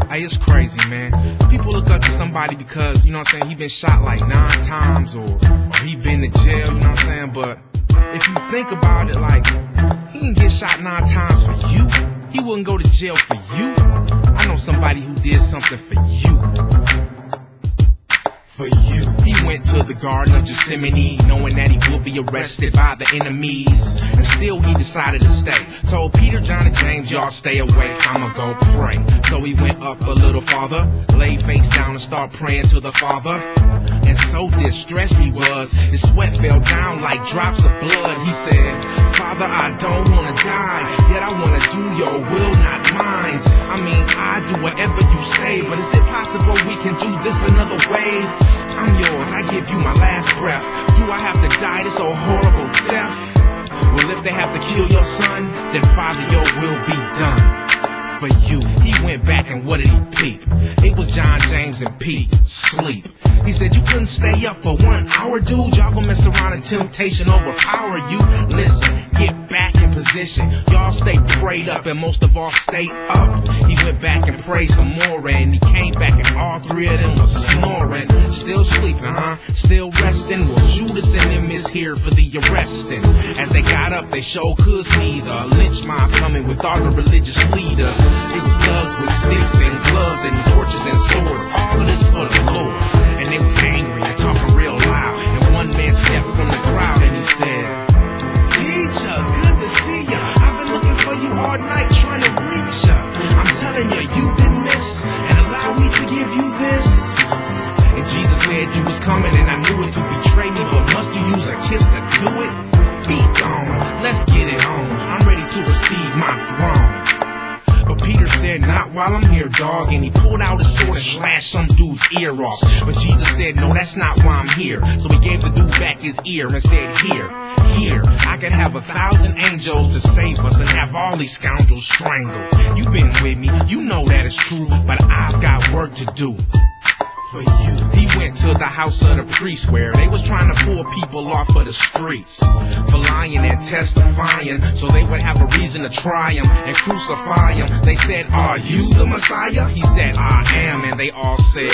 Hey, it's crazy, man. People look up to somebody because, you know what I'm saying, he been shot like 9 times or he been to jail, you know what I'm saying? But if you think about it, like, he didn't get shot 9 times for you. He wouldn't go to jail for you. I know somebody who did something for you. For you. He went to the Garden of Gethsemane, knowing that he would be arrested by the enemies. And still he decided to stay. Told Peter, John, and James, y'all stay away, I'ma go pray. So he went up a little farther, laid face down and started praying to the Father. And so distressed he was, his sweat fell down like drops of blood. He said, Father, I don't wanna die, yet I wanna do your will, not mine. I mean, I do whatever you say, but is it possible we can do this another way? I'm yours, I give you my last breath. Do I have to die this old horrible death? Well, if they have to kill your son, then Father, your will be done. For you. He went back and what did he peep? It was John, James, and Pete. Sleep. He said you couldn't stay up for 1 hour, dude. Y'all gonna mess around and temptation overpower you. Listen, get back in position. Y'all stay prayed up and most of all stay up. He went back and prayed some more and he came back and all 3 of them was snoring. Still sleeping, huh? Still resting? Well, Judas and them is here for the arresting. As they got up, they sure could see the lynch mob coming with all the religious leaders. It was thugs with sticks and gloves and torches and swords, all of this for the Lord. And they was angry and talking real loud. And one man stepped from the crowd and he said, Teacher, good to see ya. I've been looking for you all night trying to reach ya. I'm telling you, you've been missed, and allow me to give you this. And Jesus said you was coming and I knew it to betray me, but must you use a kiss to do it? Be gone, let's get it on. I'm ready to receive my throne. But Peter said, not while I'm here, dog. And he pulled out his sword and slashed some dude's ear off. But Jesus said, no, that's not why I'm here. So he gave the dude back his ear and said, here, I could have 1,000 angels to save us and have all these scoundrels strangled. You've been with me, you know that is true, but I've got work to do. For you. He went to the house of the priest where they was trying to pull people off of the streets for lying and testifying, so they would have a reason to try him and crucify him. They said, are you the Messiah? He said, I am, and they all said,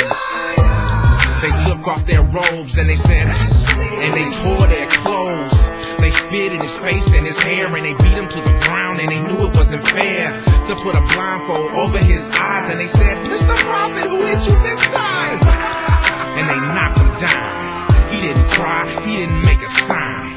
they took off their robes and they said, and they tore their clothes. They spit in his face and his hair and they beat him to the ground and they knew it wasn't fair to put a blindfold over his eyes. And they said, Mr. Prophet, who hit you this time? And they knocked him down. He didn't cry, he didn't make a sign.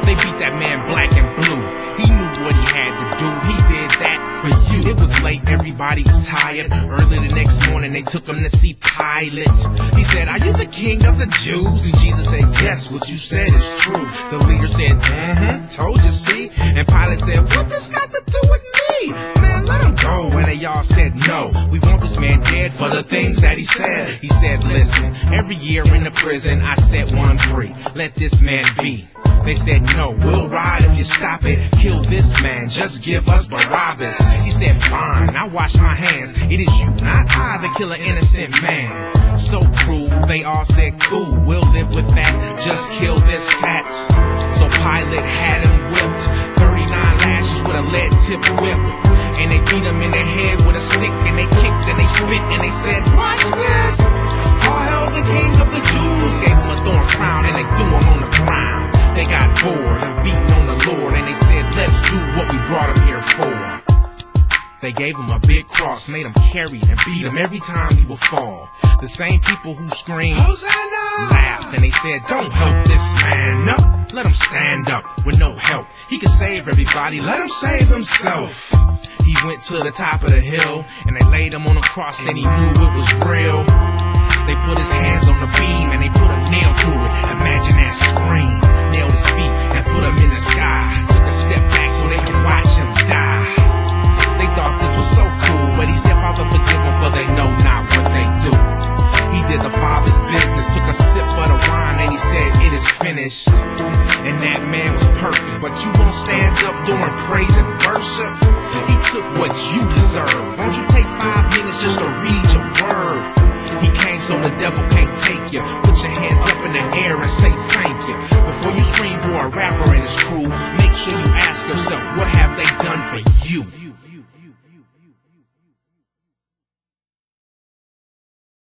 They beat that man black and blue. He knew what he had to do. He did that for you. It was late, everybody was tired. Early the next morning, they took him to see Pilate. He said, are you the king of the Jews? And Jesus said, yes, what you said is true. The leader said, told you, see? And Pilate said, what this got to do with me? Man, let him go. And they all said, no, we want this man dead for the things that he said. He said, listen, every year in the prison, I set one free. Let this man be. They said, no, we'll ride if you stop it. Kill this man, just give us Barabbas. He said, fine, I wash my hands. It is you, not I, that kill an innocent man. So cruel, they all said, cool, we'll live with that. Just kill this cat. So Pilate had him whipped, 39 lashes with a lead-tipped whip. And they beat him in the head with a stick, and they kicked and they spit and they said, watch this. All hail the king of the Jews. Gave him a thorn crown and they threw him on the ground. They got bored and beaten on the Lord, and they said, let's do what we brought him here for. They gave him a big cross, made him carry and beat him every time he would fall. The same people who screamed, Hosanna! Laughed, and they said, don't help this man, no, let him stand up with no help. He can save everybody, let him save himself. He went to the top of the hill, and they laid him on a cross, and he knew it was real. They put his hands on the beam and they put a nail through it. Imagine that scream. Nailed his feet and put him in the sky. Took a step back so they could watch him die. They thought this was so cool, but he said, Father, forgive them, for they know not what they do. He did the Father's business, took a sip of the wine and he said, it is finished. And that man was perfect, but you won't stand up during praise and worship. He took what you deserve. Won't you take 5 minutes just to read your word? He came so the devil can't take you. Put your hands up in the air and say thank you. Before you scream for a rapper and his crew, make sure you ask yourself, what have they done for you?